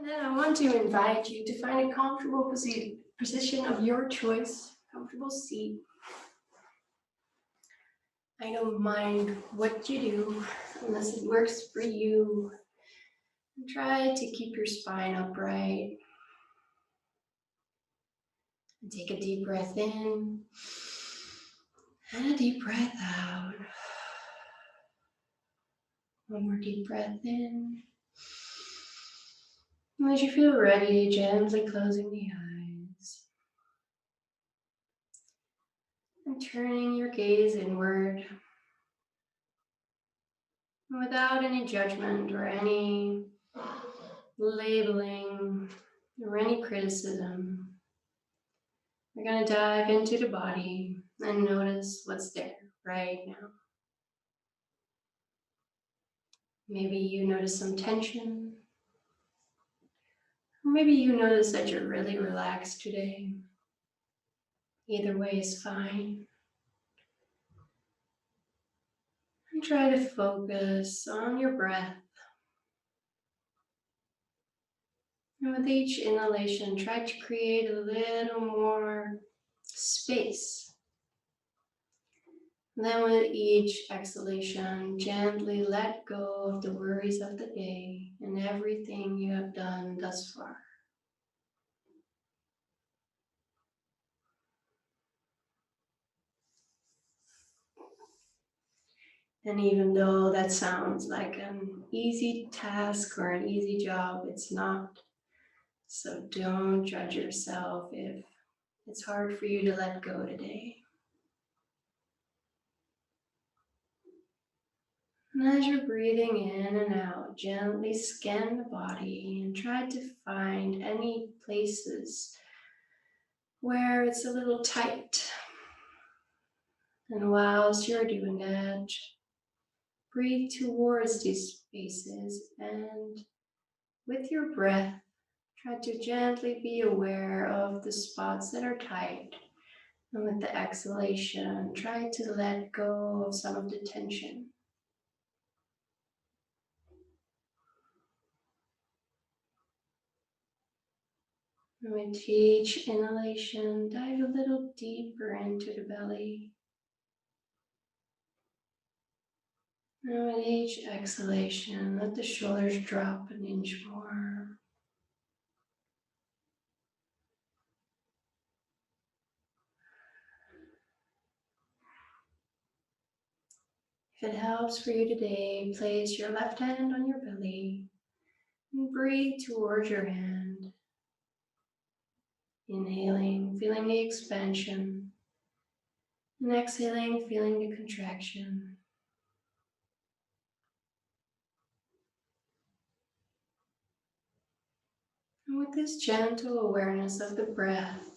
And then I want to invite you to find a comfortable position of your choice, comfortable seat. I don't mind what you do unless it works for you. And try to keep your spine upright. And take a deep breath in and a deep breath out. One more deep breath in. And as you feel ready, gently closing the eyes. And turning your gaze inward. Without any judgment or any labeling or any criticism, we're going to dive into the body and notice what's there right now. Maybe you notice some tension. Or maybe you notice that you're really relaxed today. Either way is fine. And try to focus on your breath. And with each inhalation, try to create a little more space. Then with each exhalation, gently let go of the worries of the day and everything you have done thus far. And even though that sounds like an easy task or an easy job, it's not. So don't judge yourself if it's hard for you to let go today. And as you're breathing in and out, gently scan the body and try to find any places where it's a little tight. And whilst you're doing that, breathe towards these spaces and with your breath, try to gently be aware of the spots that are tight. And with the exhalation, try to let go of some of the tension. And with each inhalation, dive a little deeper into the belly. And with each exhalation, let the shoulders drop an inch more. If it helps for you today, place your left hand on your belly and breathe towards your hand. Inhaling, feeling the expansion, and exhaling, feeling the contraction. And with this gentle awareness of the breath,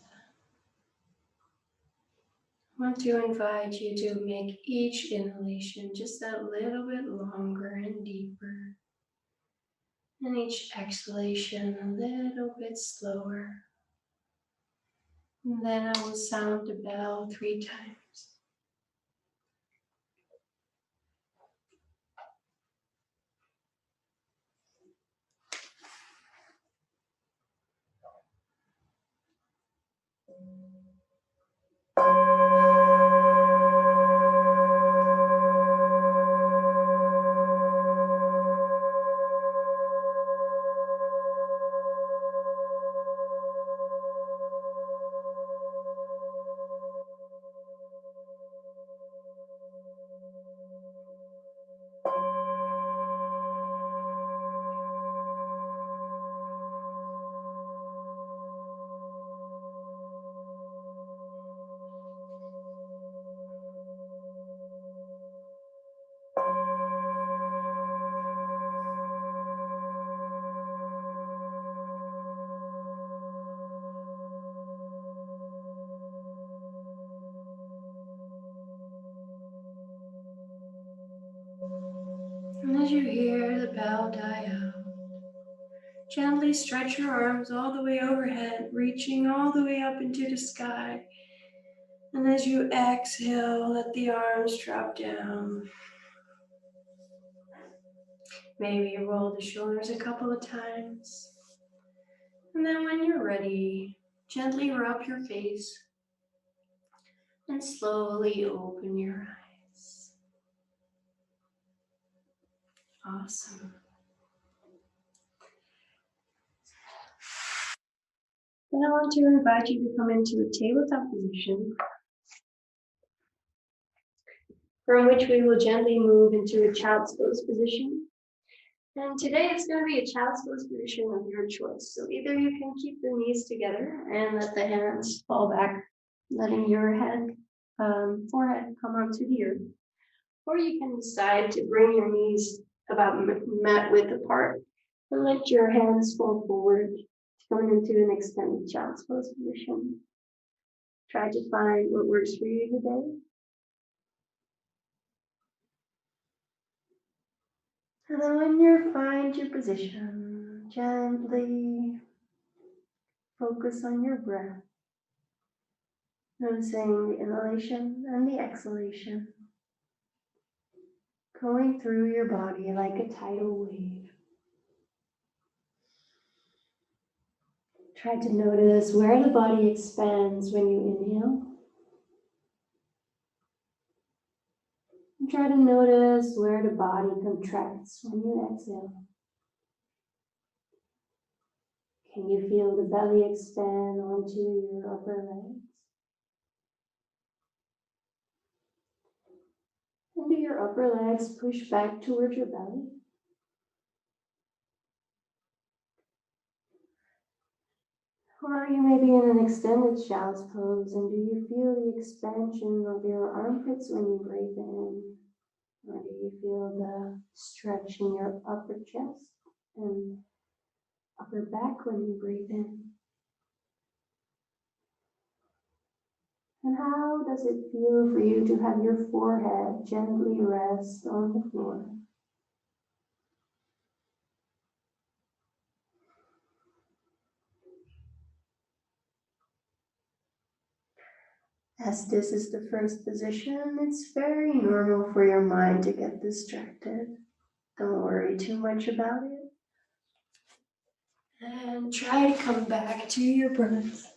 I want to invite you to make each inhalation just a little bit longer and deeper, and each exhalation a little bit slower. And then I will sound the bell 3 times. And as you hear the bell die out, gently stretch your arms all the way overhead, reaching all the way up into the sky. And as you exhale, let the arms drop down. Maybe roll the shoulders a couple of times. And then when you're ready, gently rub your face and slowly open your eyes. Awesome. Then I want to invite you to come into a tabletop position, from which we will gently move into a child's pose position. And today it's going to be a child's pose position of your choice. So either you can keep the knees together and let the hands fall back, letting your forehead come onto the earth. Or you can decide to bring your knees about mat width apart and let your hands fall forward, going into an extended child's pose position. Try to find what works for you today. And then when you find your position, gently focus on your breath, noticing the inhalation and the exhalation, going through your body like a tidal wave. Try to notice where the body expands when you inhale. And try to notice where the body contracts when you exhale. Can you feel the belly expand onto your upper legs? And do your upper legs push back towards your belly? Or you may be in an extended child's pose, and do you feel the expansion of your armpits when you breathe in? Or do you feel the stretch in your upper chest and upper back when you breathe in? And how does it feel for you to have your forehead gently rest on the floor? As this is the first position, it's very normal for your mind to get distracted. Don't worry too much about it. And try to come back to your breath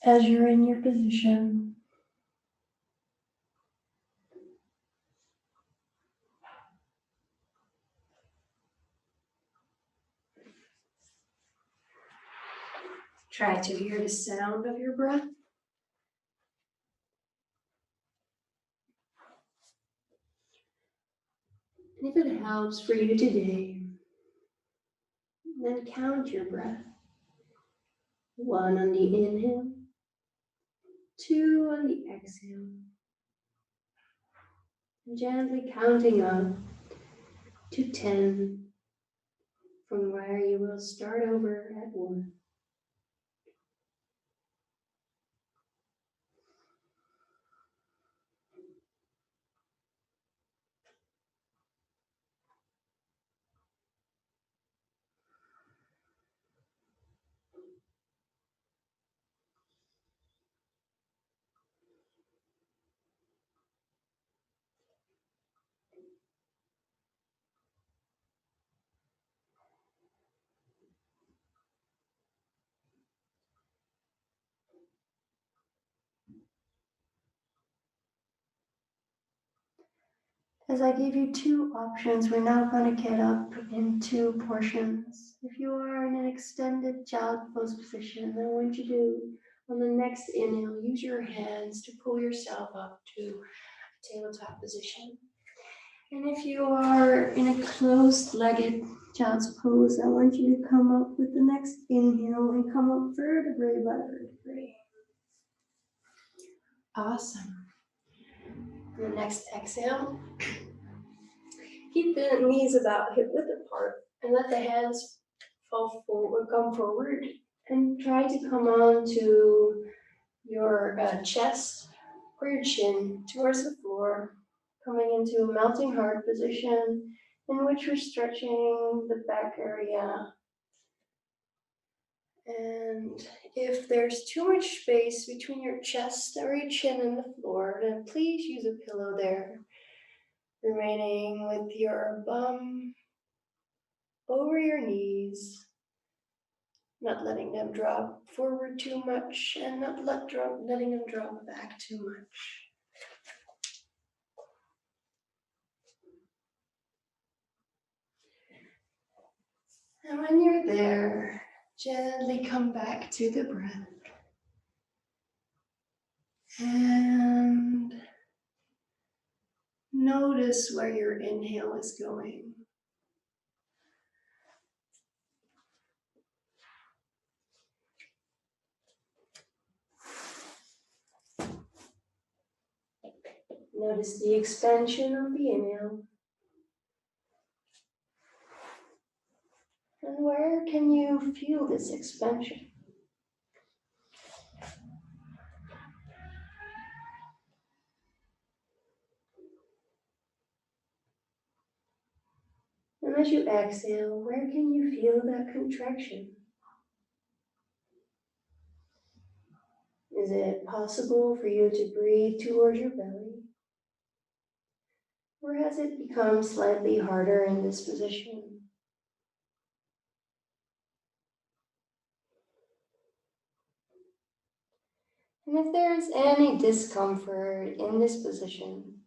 as you're in your position. Try to hear the sound of your breath. And if it helps for you today, then count your breath. 1 on the inhale, 2 on the exhale. And gently counting up to 10, from where you will start over at 1. As I gave you 2 options, we're now going to get up in 2 portions. If you are in an extended child pose position, I want you to, on the next inhale, use your hands to pull yourself up to a tabletop position. And if you are in a closed-legged child's pose, I want you to come up with the next inhale and come up vertebrae by vertebrae. Awesome. The next exhale, keep the knees about hip width apart and let the hands fall forward, come forward, and try to come on to your chest or your chin towards the floor, coming into a melting heart position in which we're stretching the back area. And if there's too much space between your chest or your chin and the floor, then please use a pillow there. Remaining with your bum over your knees, not letting them drop forward too much and not letting them drop back too much. And when you're there, gently come back to the breath. And notice where your inhale is going. Notice the expansion of the inhale. And where can you feel this expansion? And as you exhale, where can you feel that contraction? Is it possible for you to breathe towards your belly? Or has it become slightly harder in this position? And if there's any discomfort in this position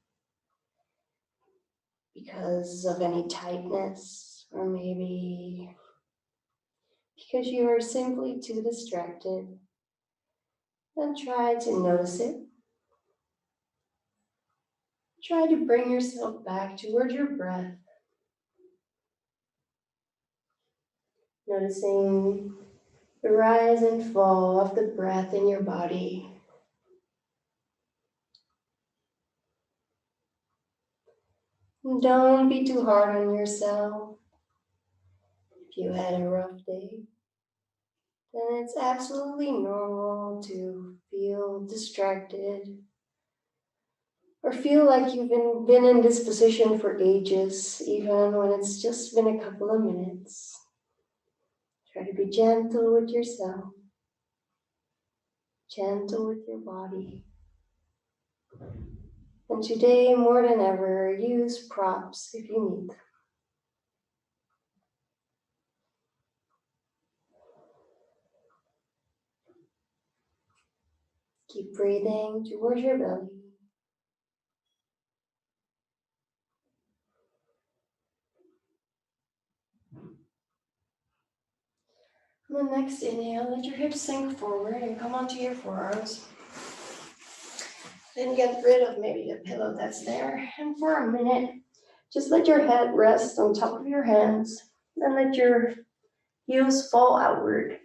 because of any tightness, or maybe because you are simply too distracted, then try to notice it. Try to bring yourself back towards your breath. Noticing the rise and fall of the breath in your body. Don't be too hard on yourself. If you had a rough day, then it's absolutely normal to feel distracted or feel like you've been in this position for ages, even when it's just been a couple of minutes. Try to be gentle with yourself, gentle with your body. And today, more than ever, use props if you need them. Keep breathing towards your belly. On the next inhale, let your hips sink forward and come onto your forearms. Then get rid of maybe the pillow that's there. And for a minute, just let your head rest on top of your hands. Then let your heels fall outward.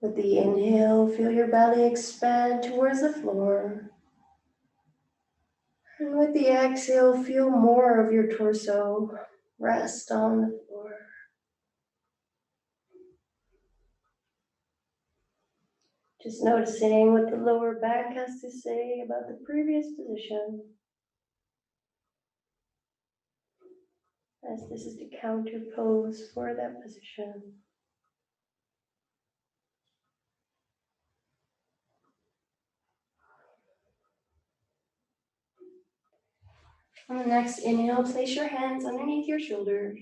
With the inhale, feel your belly expand towards the floor. And with the exhale, feel more of your torso rest on the floor. Just noticing what the lower back has to say about the previous position. As this is the counter pose for that position. On the next inhale, place your hands underneath your shoulders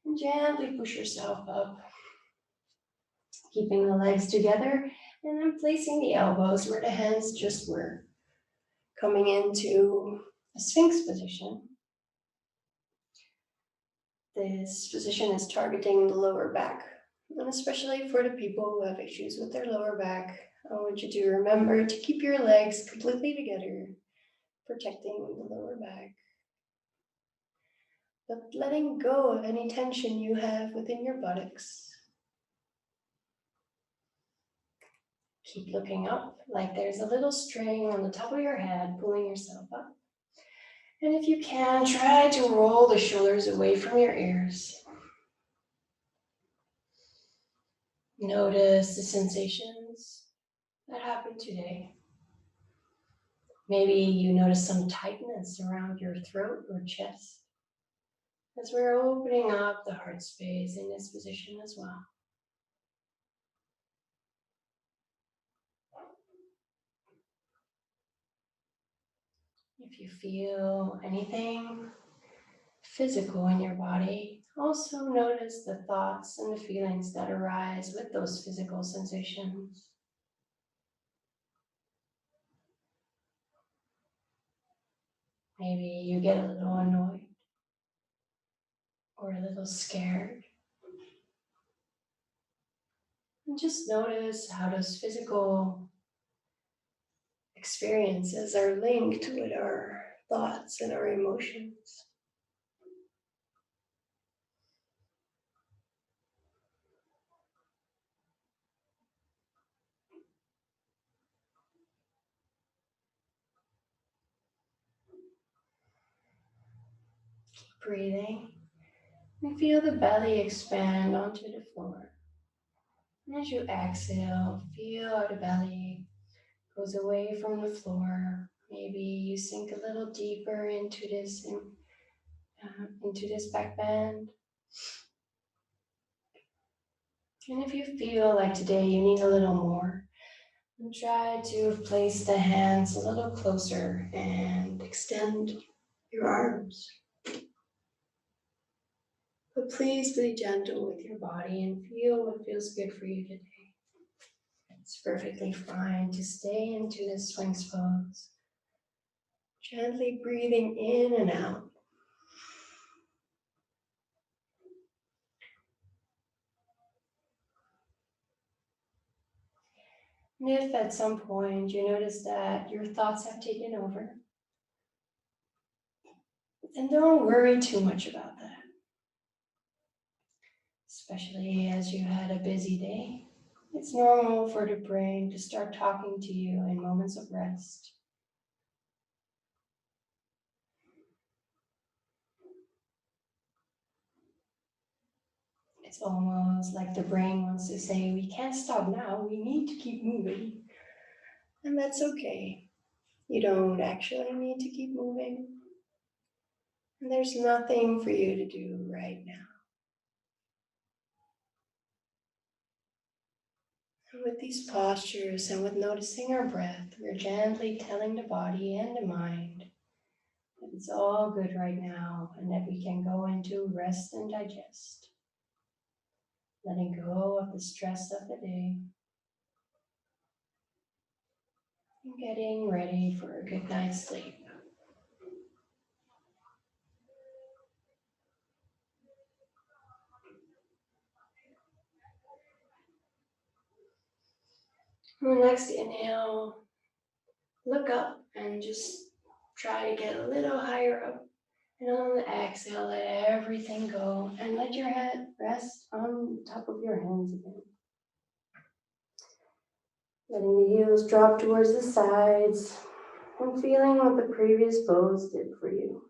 and gently push yourself up. Keeping the legs together and then placing the elbows where the hands just were. Coming into a Sphinx position. This position is targeting the lower back. And especially for the people who have issues with their lower back, I want you to remember to keep your legs completely together, protecting the lower back. But letting go of any tension you have within your buttocks. Keep looking up like there's a little string on the top of your head pulling yourself up. And if you can, try to roll the shoulders away from your ears. Notice the sensations that happen today. Maybe you notice some tightness around your throat or chest as we're opening up the heart space in this position as well. If you feel anything physical in your body, also notice the thoughts and the feelings that arise with those physical sensations. Maybe you get a little annoyed or a little scared. And just notice how those physical experiences are linked with our thoughts and our emotions. Keep breathing and feel the belly expand onto the floor. And as you exhale, feel how the belly goes away from the floor. Maybe you sink a little deeper into this back bend. And if you feel like today you need a little more, then try to place the hands a little closer and extend your arms. But please be gentle with your body and feel what feels good for you today. It's perfectly fine to stay into this Sphinx pose. Gently breathing in and out. And if at some point you notice that your thoughts have taken over, then don't worry too much about that. Especially as you had a busy day. It's normal for the brain to start talking to you in moments of rest. It's almost like the brain wants to say, we can't stop now, we need to keep moving. And that's okay. You don't actually need to keep moving. And there's nothing for you to do right now. And with these postures and with noticing our breath, we're gently telling the body and the mind that it's all good right now and that we can go into rest and digest. Letting go of the stress of the day and getting ready for a good night's sleep. On the next inhale, look up and just try to get a little higher up. And on the exhale, let everything go and let your head rest on top of your hands again. Letting the heels drop towards the sides and feeling what the previous pose did for you.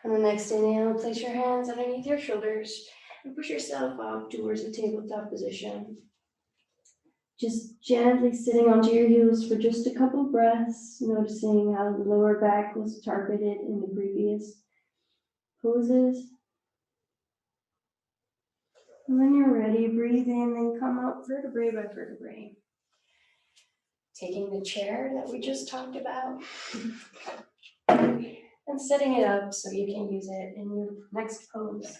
On the next inhale, place your hands underneath your shoulders and push yourself up towards the tabletop position. Just gently sitting onto your heels for just a couple breaths, noticing how the lower back was targeted in the previous poses. And when you're ready, breathe in and come up vertebrae by vertebrae. Taking the chair that we just talked about and setting it up so you can use it in your next pose.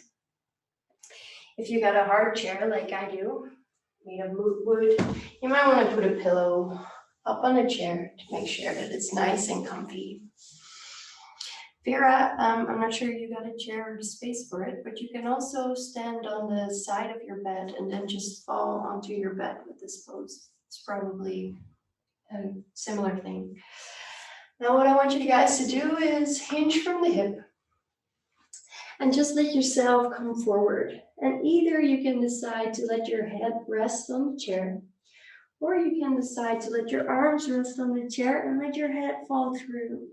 If you got a hard chair like I do, made of wood, you might want to put a pillow up on a chair to make sure that it's nice and comfy. Vera, I'm not sure you got a chair or space for it, but you can also stand on the side of your bed and then just fall onto your bed with this pose. It's probably a similar thing. Now what I want you guys to do is hinge from the hip and just let yourself come forward. And either you can decide to let your head rest on the chair, or you can decide to let your arms rest on the chair and let your head fall through.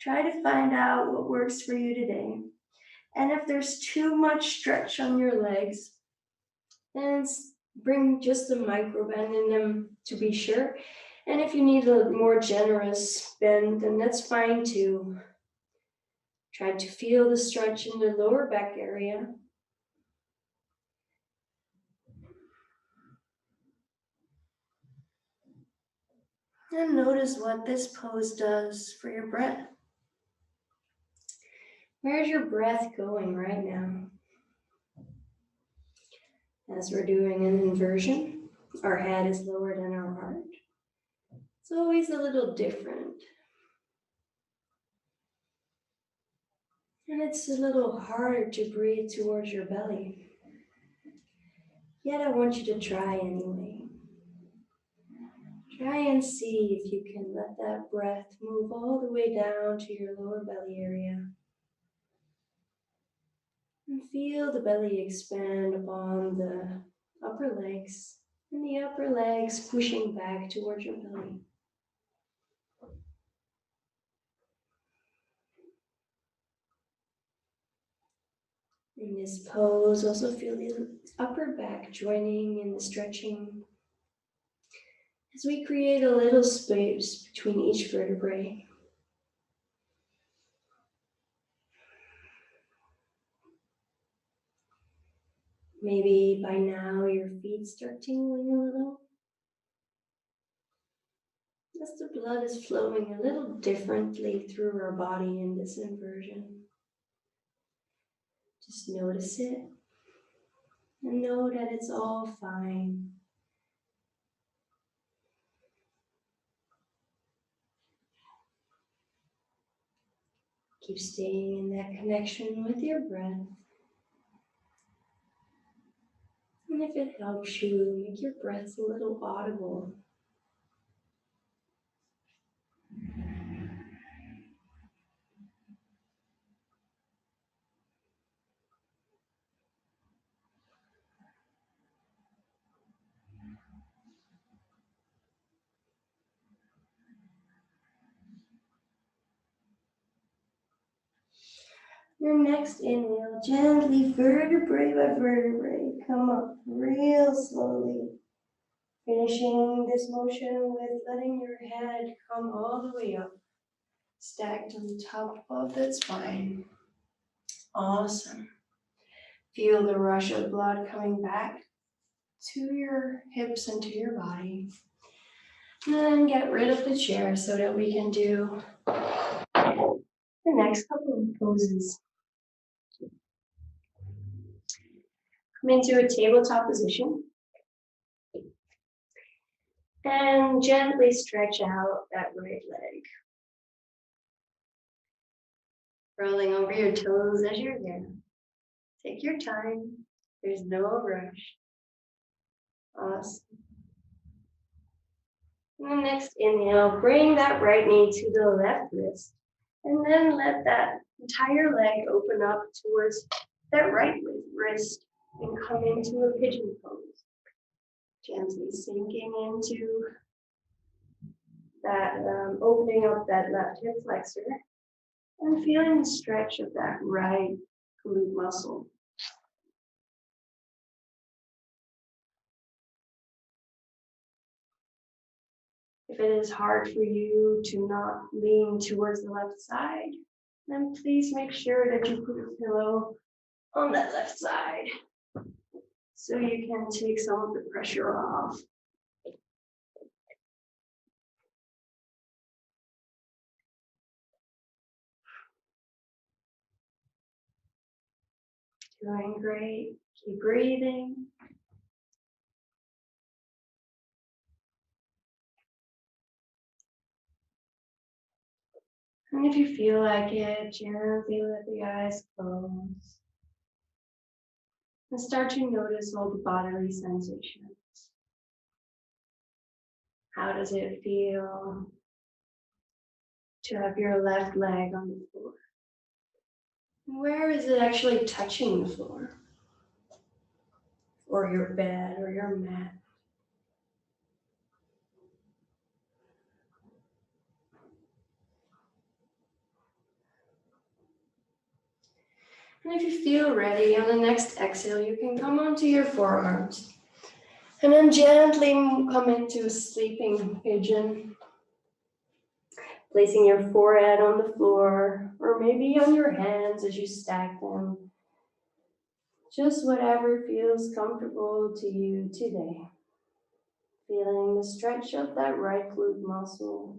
Try to find out what works for you today. And if there's too much stretch on your legs, then bring just a micro bend in them to be sure. And if you need a more generous bend, then that's fine too. Try to feel the stretch in the lower back area. And notice what this pose does for your breath. Where's your breath going right now? As we're doing an inversion, our head is lower than our heart. It's always a little different. And it's a little harder to breathe towards your belly. Yet I want you to try anyway. Try and see if you can let that breath move all the way down to your lower belly area. And feel the belly expand upon the upper legs, and the upper legs pushing back towards your belly. In this pose, also feel the upper back joining in the stretching as we create a little space between each vertebrae. Maybe by now your feet start tingling a little, as the blood is flowing a little differently through our body in this inversion. Just notice it and know that it's all fine. Keep staying in that connection with your breath. And if it helps you, make your breath a little audible. Your next inhale, gently, vertebrae by vertebrae, come up real slowly. Finishing this motion with letting your head come all the way up, stacked on top of that spine. Awesome. Feel the rush of blood coming back to your hips and to your body. And then get rid of the chair so that we can do the next couple of poses. Come into a tabletop position and gently stretch out that right leg. Rolling over your toes as you're there. Take your time. There's no rush. Awesome. And the next inhale, bring that right knee to the left wrist. And then let that entire leg open up towards that right wrist and come into a pigeon pose. Gently sinking into that, opening up that left hip flexor and feeling the stretch of that right glute muscle. If it is hard for you to not lean towards the left side, then please make sure that you put a pillow on that left side so you can take some of the pressure off. Doing great. Keep breathing. And if you feel like it, gently let the eyes close. And start to notice all the bodily sensations. How does it feel to have your left leg on the floor? Where is it actually touching the floor? Or your bed or your mat? And if you feel ready, on the next exhale, you can come onto your forearms. And then gently come into a sleeping pigeon, placing your forehead on the floor or maybe on your hands as you stack them. Just whatever feels comfortable to you today. Feeling the stretch of that right glute muscle.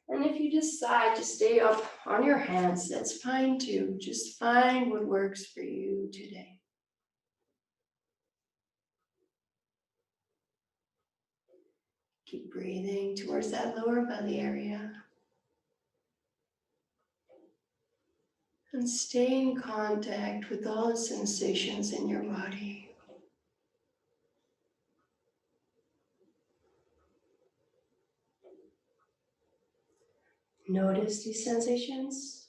And if you decide to stay up on your hands, that's fine too. Just find what works for you today. Keep breathing towards that lower belly area. And stay in contact with all the sensations in your body. Notice these sensations,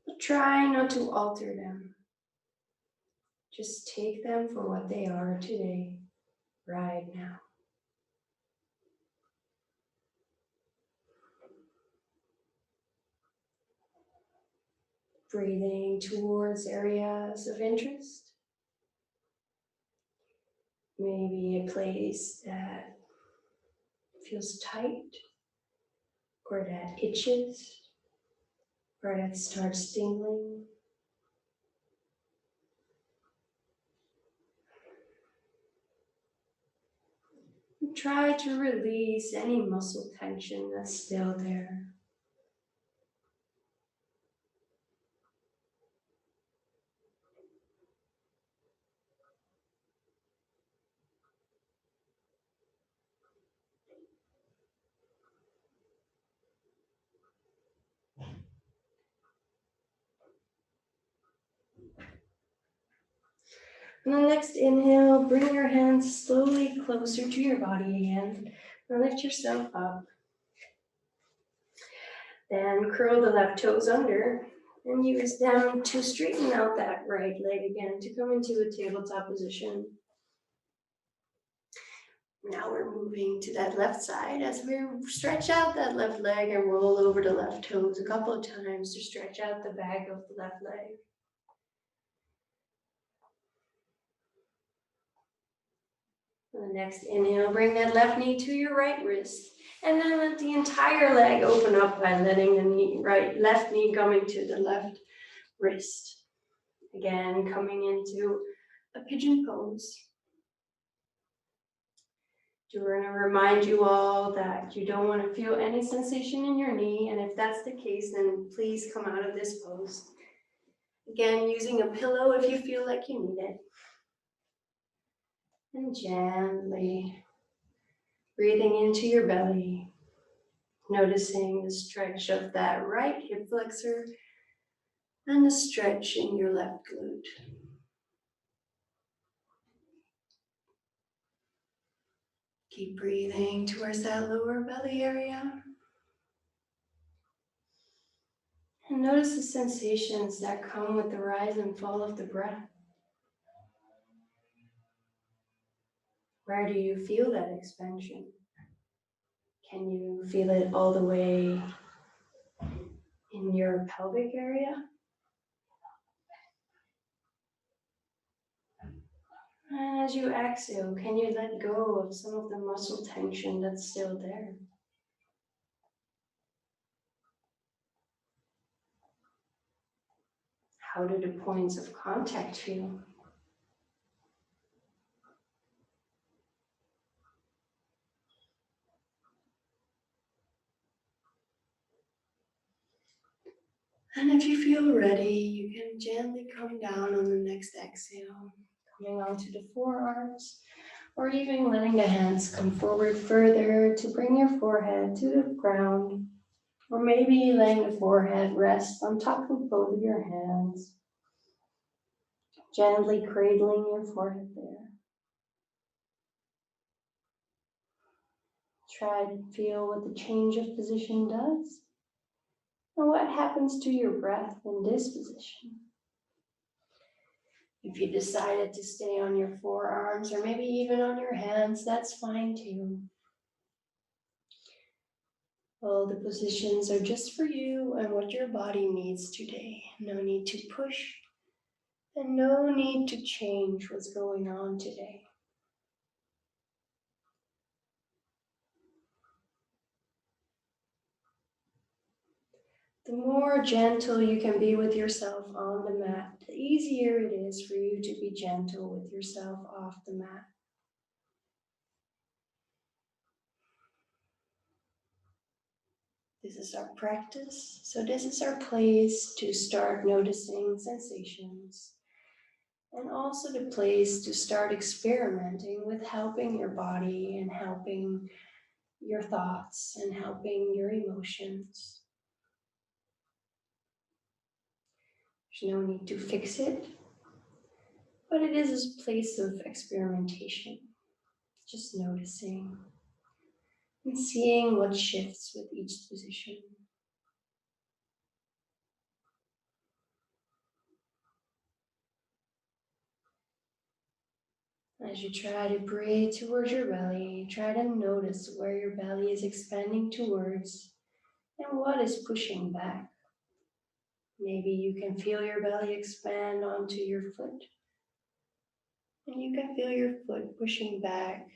but try not to alter them. Just take them for what they are today, right now. Breathing towards areas of interest. Maybe a place that feels tight, or that itches, or that starts tingling. And try to release any muscle tension that's still there. On the next inhale, bring your hands slowly closer to your body again. And lift yourself up. Then curl the left toes under and use them to straighten out that right leg again to come into a tabletop position. Now we're moving to that left side as we stretch out that left leg and roll over the left toes a couple of times to stretch out the back of the left leg. On the next inhale, bring that left knee to your right wrist. And then let the entire leg open up by letting the left knee coming to the left wrist. Again, coming into a pigeon pose. I want to remind you all that you don't want to feel any sensation in your knee, and if that's the case, then please come out of this pose. Again, using a pillow if you feel like you need it. And gently breathing into your belly, noticing the stretch of that right hip flexor and the stretch in your left glute. Keep breathing towards that lower belly area. And notice the sensations that come with the rise and fall of the breath. Where do you feel that expansion? Can you feel it all the way in your pelvic area? And as you exhale, can you let go of some of the muscle tension that's still there? How do the points of contact feel? And if you feel ready, you can gently come down on the next exhale, coming onto the forearms, or even letting the hands come forward further to bring your forehead to the ground, or maybe letting the forehead rest on top of both of your hands, gently cradling your forehead there. Try to feel what the change of position does and what happens to your breath in this position. If you decided to stay on your forearms or maybe even on your hands, that's fine too. All the positions are just for you and what your body needs today. No need to push and no need to change what's going on today. The more gentle you can be with yourself on the mat, the easier it is for you to be gentle with yourself off the mat. This is our practice, so this is our place to start noticing sensations, and also the place to start experimenting with helping your body and helping your thoughts and helping your emotions. There's no need to fix it, but it is a place of experimentation, just noticing and seeing what shifts with each position. As you try to breathe towards your belly, try to notice where your belly is expanding towards and what is pushing back. Maybe you can feel your belly expand onto your foot, and you can feel your foot pushing back.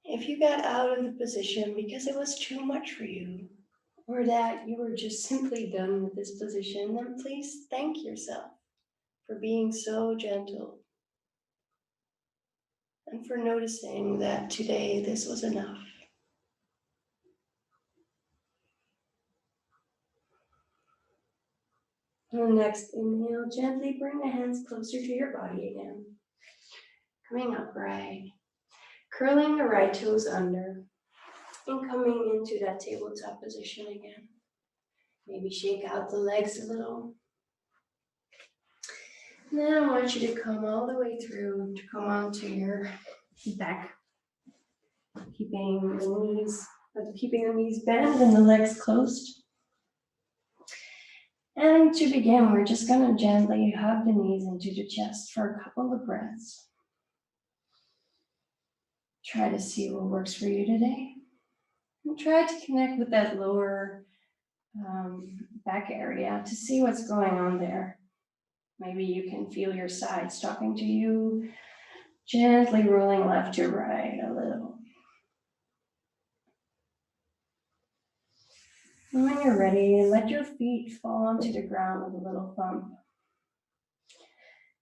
If you got out of the position because it was too much for you, or that you were just simply done with this position, then please thank yourself for being so gentle and for noticing that today this was enough. On the next inhale, gently bring the hands closer to your body again. Coming upright, curling the right toes under, and coming into that tabletop position again. Maybe shake out the legs a little. And then I want you to come all the way through to come onto your back, keeping the knees bent and the legs closed. And to begin, we're just going to gently hug the knees into the chest for a couple of breaths. Try to see what works for you today. And try to connect with that lower back area to see what's going on there. Maybe you can feel your sides talking to you, gently rolling left to right a little. And when you're ready, let your feet fall onto the ground with a little thump.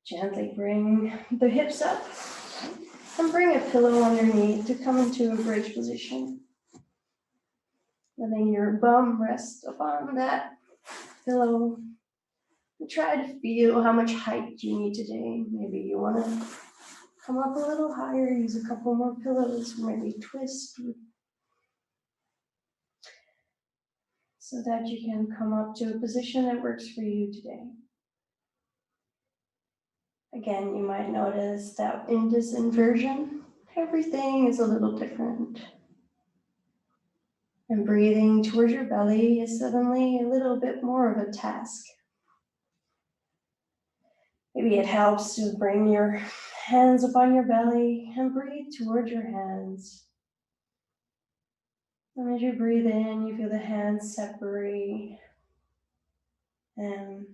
Gently bring the hips up and bring a pillow underneath to come into a bridge position. Letting your bum rest upon that pillow. And try to feel how much height you need today. Maybe you want to come up a little higher, use a couple more pillows, maybe twist so that you can come up to a position that works for you today. Again, you might notice that in this inversion, everything is a little different. And breathing towards your belly is suddenly a little bit more of a task. Maybe it helps to bring your hands up on your belly and breathe towards your hands. And as you breathe in, you feel the hands separate and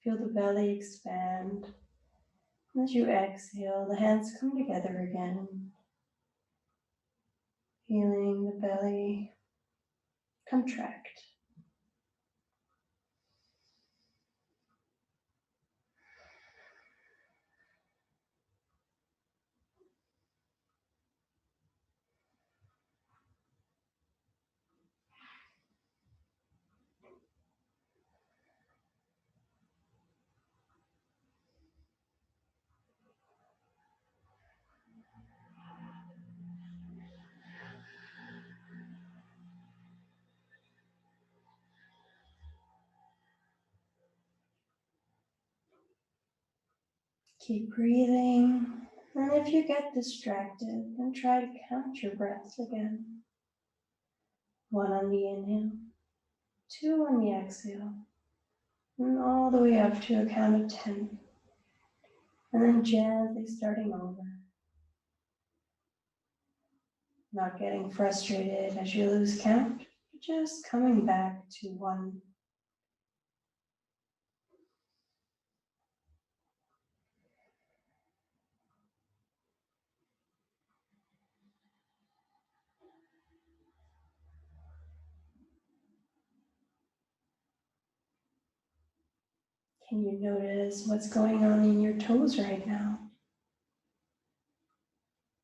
feel the belly expand. And as you exhale, the hands come together again. Feeling the belly contract. Keep breathing, and if you get distracted, then try to count your breaths again. 1 on the inhale, 2 on the exhale, and all the way up to a count of 10. And then gently starting over. Not getting frustrated as you lose count, just coming back to 1. Can you notice what's going on in your toes right now?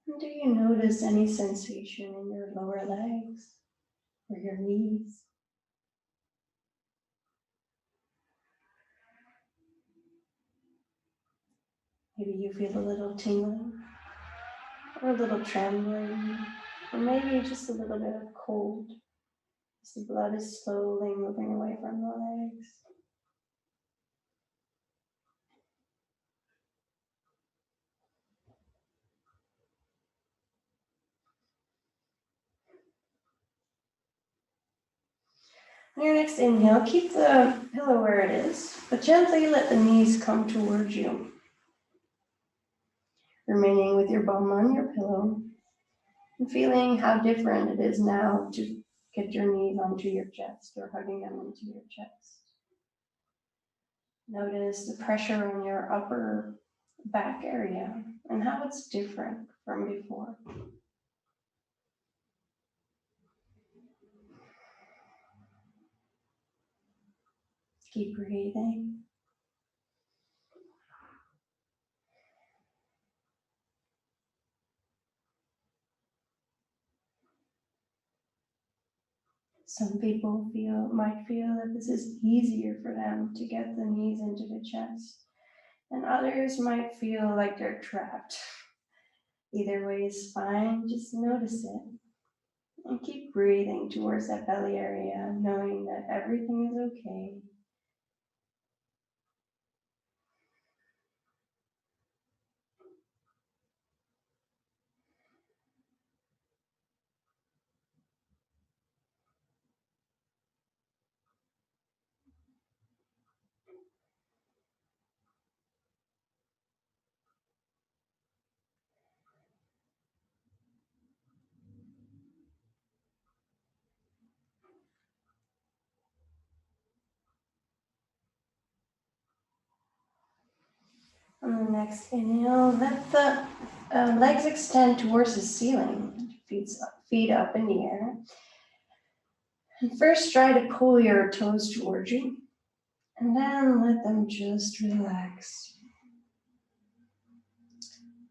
And do you notice any sensation in your lower legs or your knees? Maybe you feel a little tingling or a little trembling, or maybe just a little bit of cold as the blood is slowly moving away from the legs. On your next inhale, keep the pillow where it is, but gently let the knees come towards you. Remaining with your bum on your pillow and feeling how different it is now to get your knees onto your chest or hugging them into your chest. Notice the pressure on your upper back area and how it's different from before. Keep breathing. Some people might feel that this is easier for them to get the knees into the chest, and others might feel like they're trapped. Either way is fine, just notice it. And keep breathing towards that belly area, knowing that everything is okay. On the next inhale, let the legs extend towards the ceiling, feet up in the air. And first try to pull your toes towards you, and then let them just relax.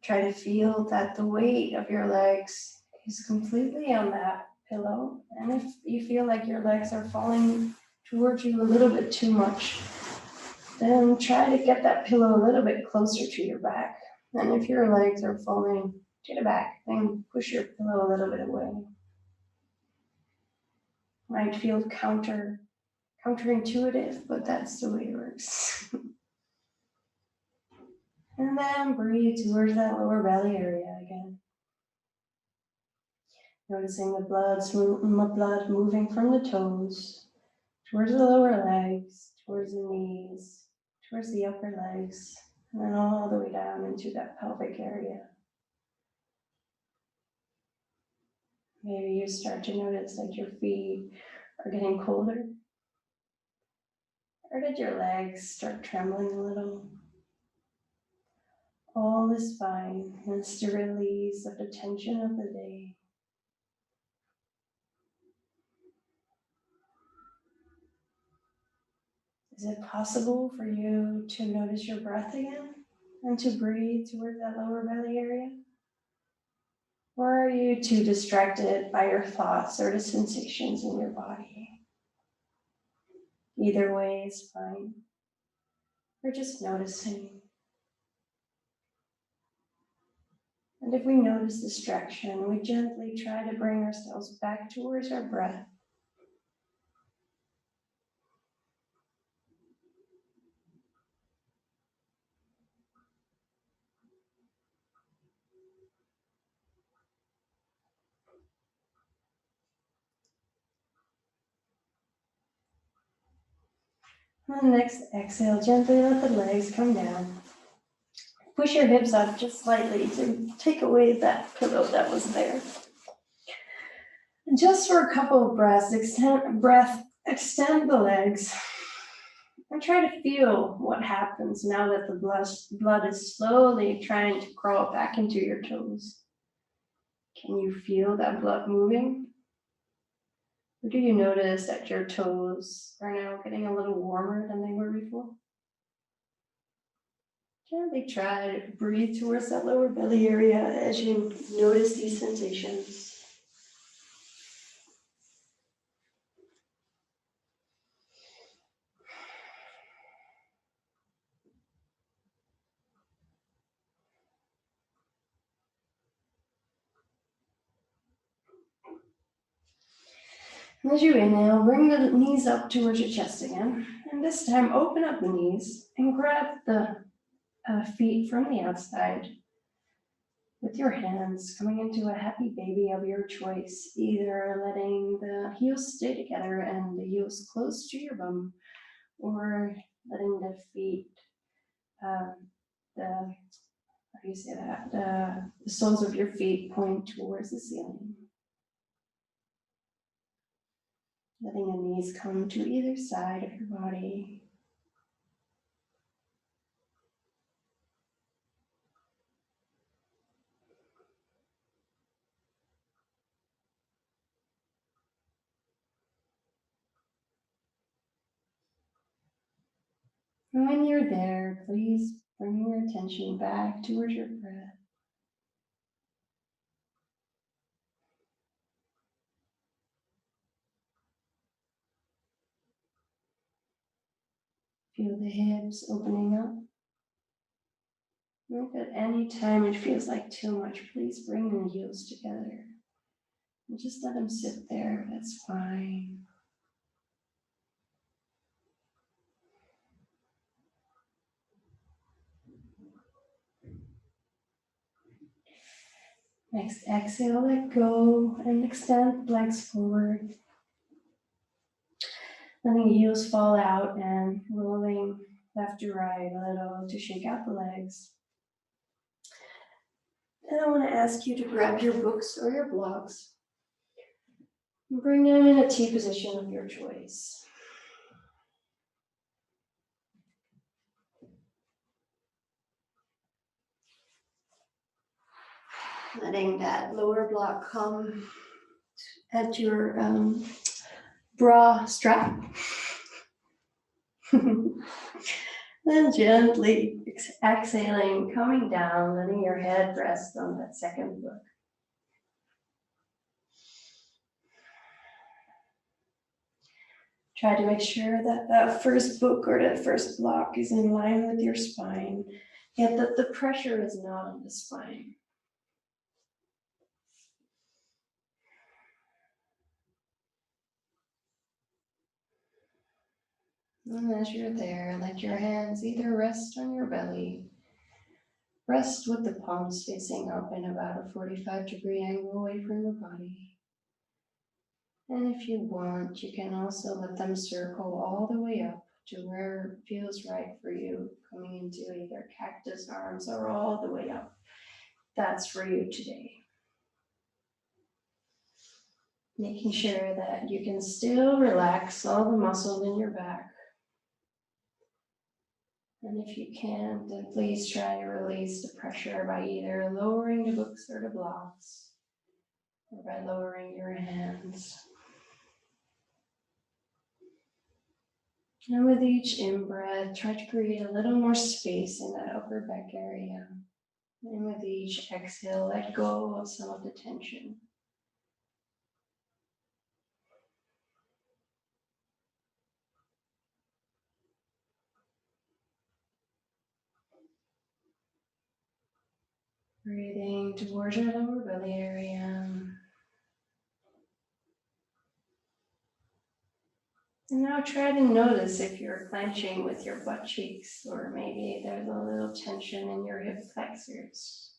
Try to feel that the weight of your legs is completely on that pillow. And if you feel like your legs are falling towards you a little bit too much, then try to get that pillow a little bit closer to your back. And if your legs are falling to the back, then push your pillow a little bit away. Might feel counterintuitive, but that's the way it works. And then breathe towards that lower belly area again. Noticing the blood moving from the toes towards the lower legs, towards the knees, towards the upper legs, and then all the way down into that pelvic area. Maybe you start to notice that your feet are getting colder. Or did your legs start trembling a little? All is fine. It's the release of the tension of the day. Is it possible for you to notice your breath again and to breathe towards that lower belly area? Or are you too distracted by your thoughts or the sensations in your body? Either way is fine. We're just noticing. And if we notice distraction, we gently try to bring ourselves back towards our breath. On the next exhale, gently let the legs come down. Push your hips up just slightly to take away that pillow that was there. And just for a couple of breaths, extend the legs. And try to feel what happens now that the blood is slowly trying to crawl back into your toes. Can you feel that blood moving? Or do you notice that your toes are now getting a little warmer than they were before? Gently try to breathe towards that lower belly area as you notice these sensations. And as you inhale, bring the knees up towards your chest again. And this time, open up the knees and grab the feet from the outside with your hands, coming into a happy baby of your choice, either letting the heels stay together and the heels close to your bum, or letting the feet, um, how do you say that? The soles of your feet point towards the ceiling. Letting the knees come to either side of your body. And when you're there, please bring your attention back towards your breath. Feel the hips opening up. And if at any time it feels like too much, please bring the heels together. And just let them sit there, that's fine. Next exhale, let go and extend the legs forward. Letting the heels fall out and rolling left to right a little to shake out the legs. And I want to ask you to grab your books or your blocks and bring them in a T position of your choice. Letting that lower block come at your bra strap. Then gently exhaling, coming down, letting your head rest on that second book. Try to make sure that that first book or that first block is in line with your spine, yet that the pressure is not on the spine. And as you're there, let your hands either rest on your belly, rest with the palms facing up in about a 45-degree angle away from your body. And if you want, you can also let them circle all the way up to where it feels right for you, coming into either cactus arms or all the way up. That's for you today. Making sure that you can still relax all the muscles in your back. And if you can't, then please try to release the pressure by either lowering the books or the blocks, or by lowering your hands. And with each in-breath, try to create a little more space in that upper back area. And with each exhale, let go of some of the tension. Breathing towards your lower belly area. And now try to notice if you're clenching with your butt cheeks, or maybe there's a little tension in your hip flexors.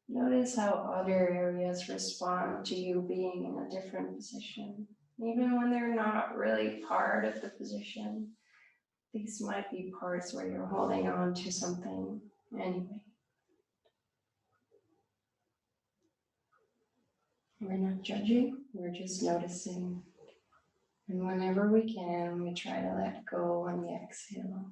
Notice how other areas respond to you being in a different position. Even when they're not really part of the position, these might be parts where you're holding on to something anyway. We're not judging, we're just noticing. And whenever we can, we try to let go on the exhale.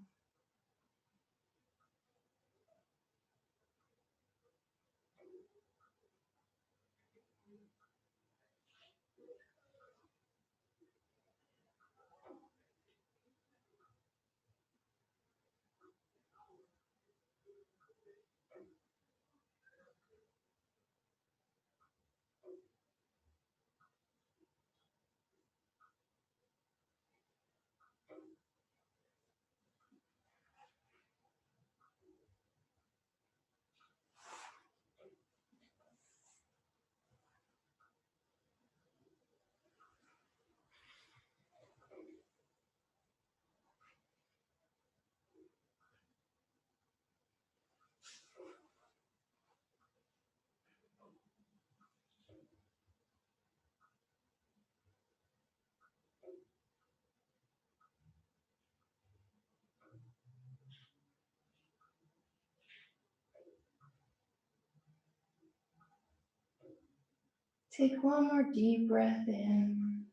Take one more deep breath in.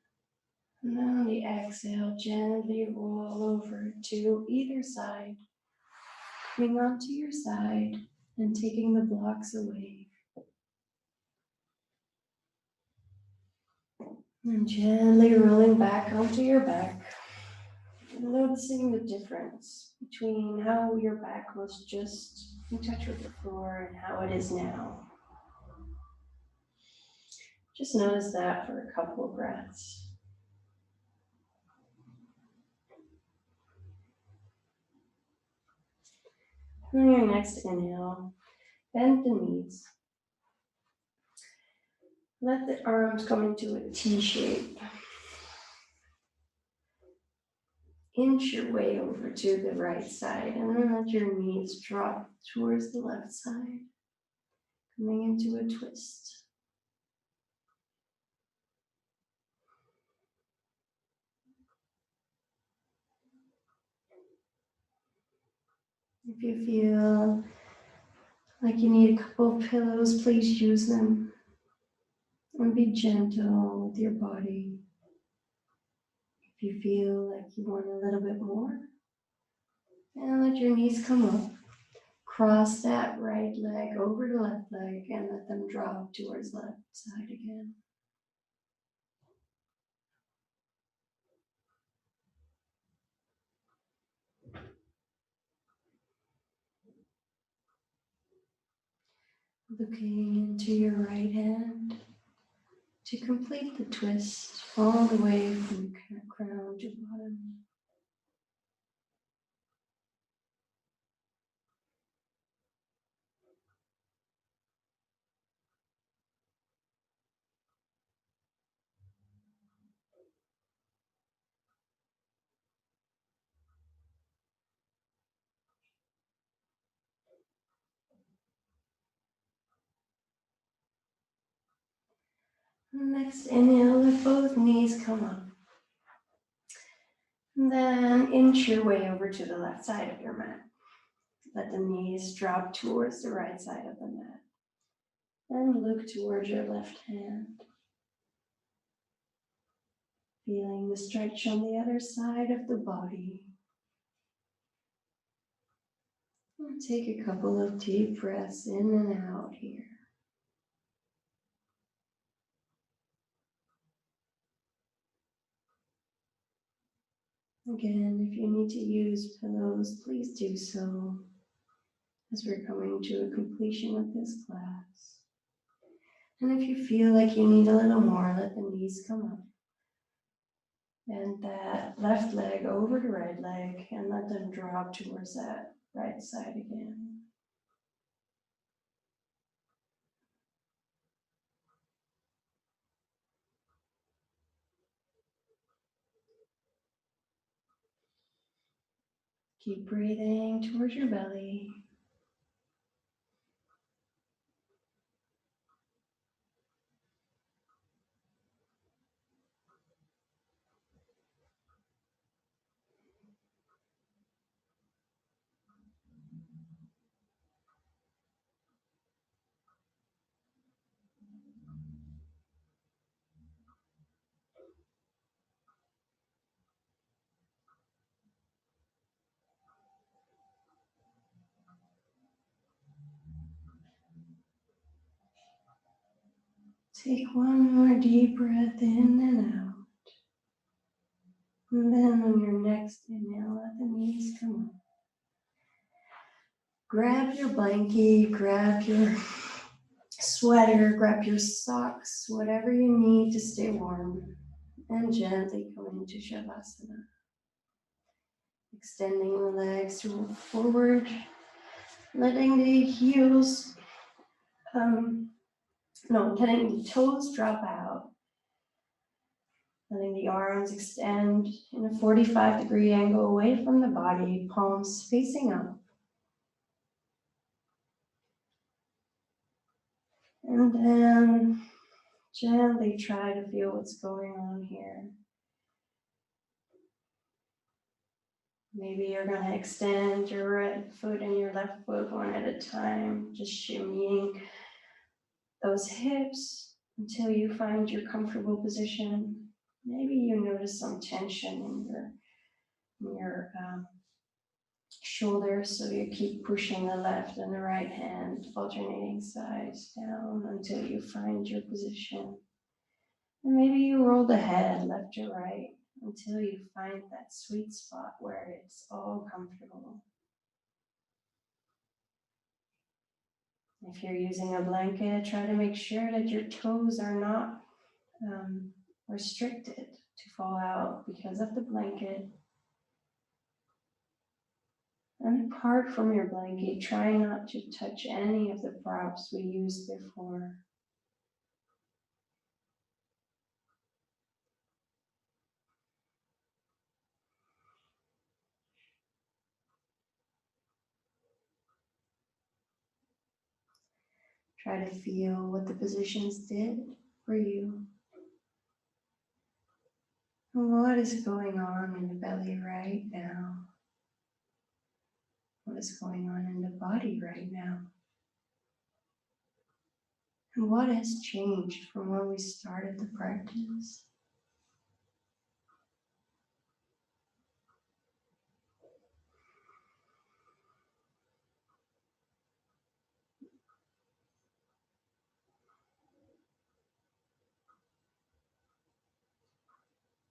And then on the exhale, gently roll over to either side. Coming onto your side and taking the blocks away. And gently rolling back onto your back. Noticing the difference between how your back was just in touch with the floor and how it is now. Just notice that for a couple of breaths. On your next inhale, bend the knees. Let the arms come into a T shape. Inch your way over to the right side and then let your knees drop towards the left side, coming into a twist. If you feel like you need a couple of pillows, please use them. And be gentle with your body. If you feel like you want a little bit more, and let your knees come up. Cross that right leg over the left leg and let them drop towards left side again. Looking into your right hand to complete the twist all the way from crown to bottom. Next inhale, let both knees come up. And then inch your way over to the left side of your mat. Let the knees drop towards the right side of the mat. And look towards your left hand. Feeling the stretch on the other side of the body. And take a couple of deep breaths in and out here. Again, if you need to use pillows, please do so as we're coming to a completion of this class. And if you feel like you need a little more, let the knees come up. Bend that left leg over the right leg and let them drop towards that right side again. Keep breathing towards your belly. Take one more deep breath in and out. And then on your next inhale, let the knees come up. Grab your blankie, grab your sweater, grab your socks, whatever you need to stay warm, and gently come into Shavasana. Extending the legs to roll forward, letting the heels, letting the toes drop out, letting the arms extend in a 45-degree angle away from the body, palms facing up. And then gently try to feel what's going on here. Maybe you're going to extend your right foot and your left foot one at a time, just shimmying those hips, until you find your comfortable position. Maybe you notice some tension in your shoulders, so you keep pushing the left and the right hand, alternating sides down until you find your position. And maybe you roll the head left to right until you find that sweet spot where it's all comfortable. If you're using a blanket, try to make sure that your toes are not restricted to fall out because of the blanket. And apart from your blanket, try not to touch any of the props we used before. Try to feel what the positions did for you. And what is going on in the belly right now? What is going on in the body right now? And what has changed from when we started the practice?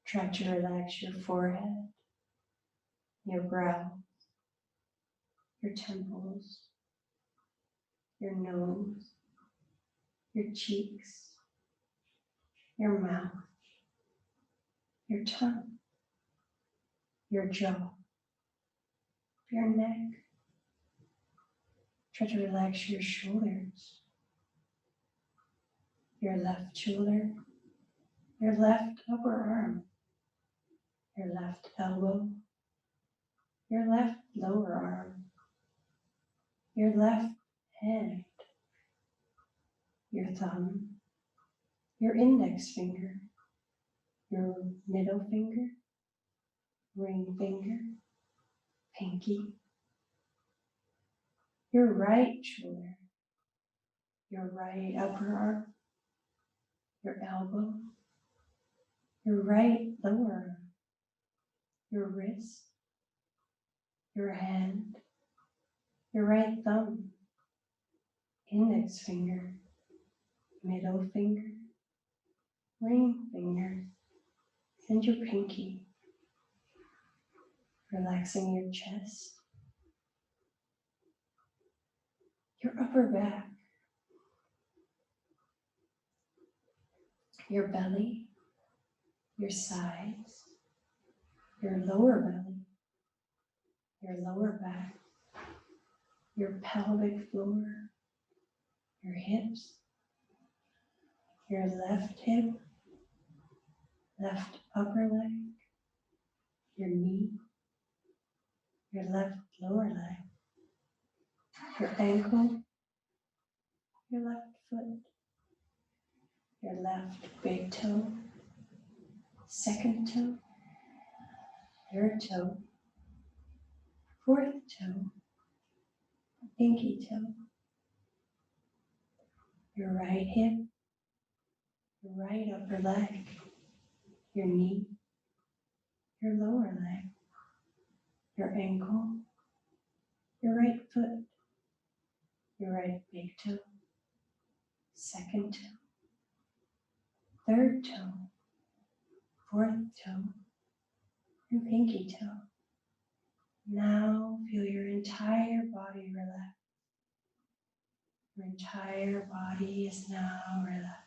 Try to relax your forehead, your brow, your temples, your nose, your cheeks, your mouth, your tongue, your jaw, your neck. Try to relax your shoulders, your left shoulder, your left upper arm, your left elbow, your left lower arm, your left hand, your thumb, your index finger, your middle finger, ring finger, pinky, your right shoulder, your right upper arm, your elbow, your right lower arm, your wrist, your hand, your right thumb, index finger, middle finger, ring finger, and your pinky. Relaxing your chest, your upper back, your belly, your sides, your lower belly, your lower back, your pelvic floor, your hips, your left hip, left upper leg, your knee, your left lower leg, your ankle, your left foot, your left big toe, second toe, third toe, fourth toe, pinky toe, your right hip, your right upper leg, your knee, your lower leg, your ankle, your right foot, your right big toe, second toe, third toe, fourth toe, and pinky toe. Now feel your entire body relax. Your entire body is now relaxed.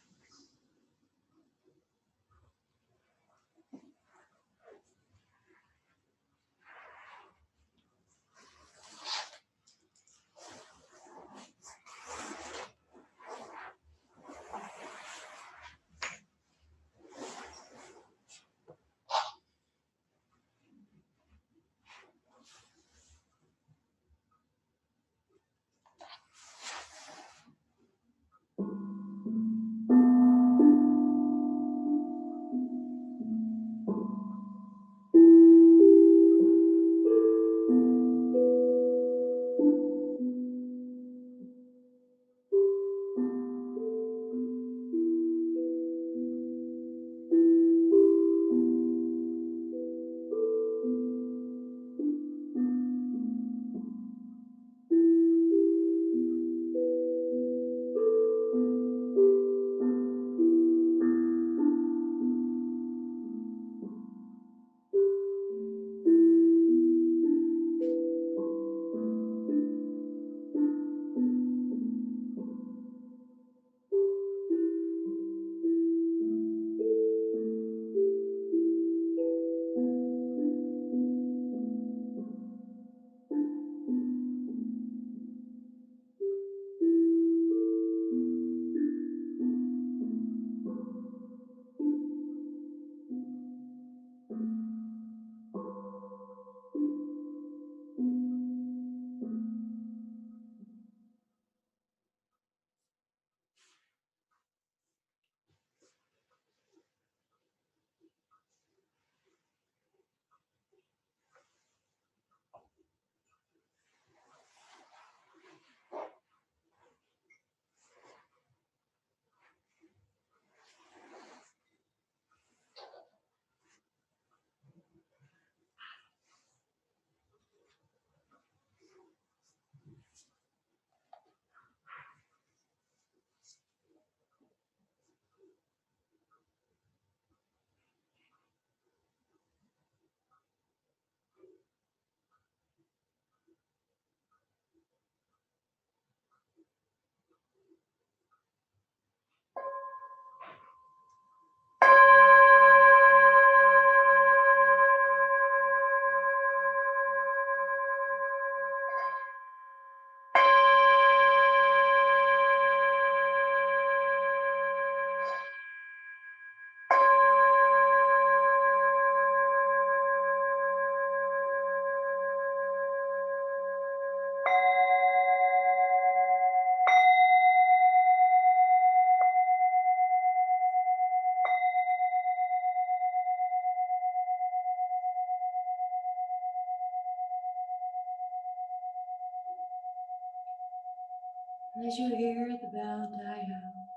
As you hear the bell die out,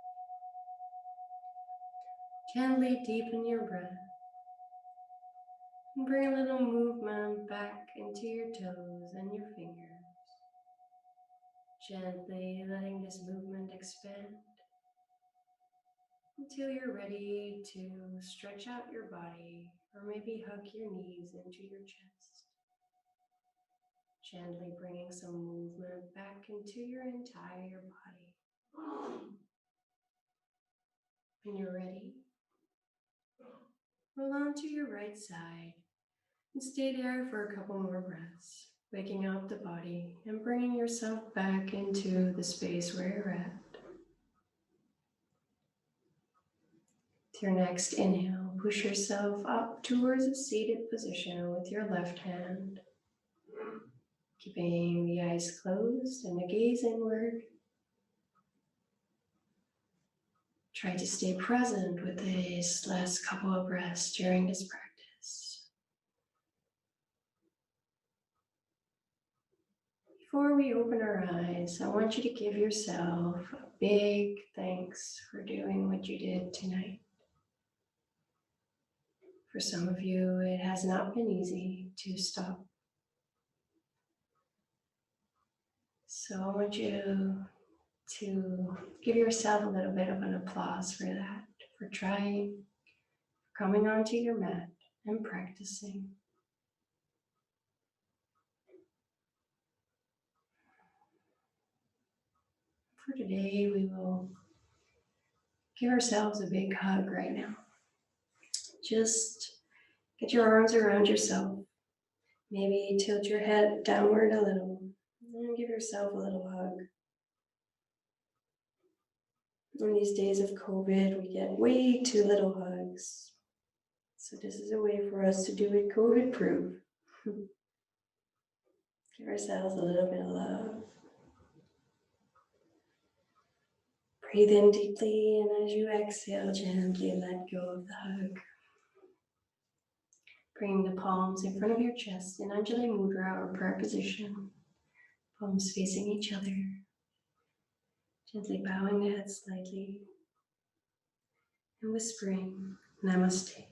gently deepen your breath and bring a little movement back into your toes and your fingers. Gently letting this movement expand until you're ready to stretch out your body or maybe hug your knees into your chest. Gently bringing some movement back into your entire body. When you're ready, roll onto your right side and stay there for a couple more breaths, waking up the body and bringing yourself back into the space where you're at. With your next inhale, push yourself up towards a seated position with your left hand, keeping the eyes closed and the gaze inward. Try to stay present with these last couple of breaths during this practice. Before we open our eyes, I want you to give yourself a big thanks for doing what you did tonight. For some of you, it has not been easy to stop. So I want you to give yourself a little bit of an applause for that, for trying, for coming onto your mat and practicing. For today, we will give ourselves a big hug right now. Just get your arms around yourself. Maybe tilt your head downward a little and give yourself a little hug. In these days of COVID, we get way too little hugs. So this is a way for us to do it COVID-proof. Give ourselves a little bit of love. Breathe in deeply, and as you exhale, gently let go of the hug. Bring the palms in front of your chest in Anjali Mudra or prayer position. Palms facing each other. Gently bowing the head slightly and whispering Namaste.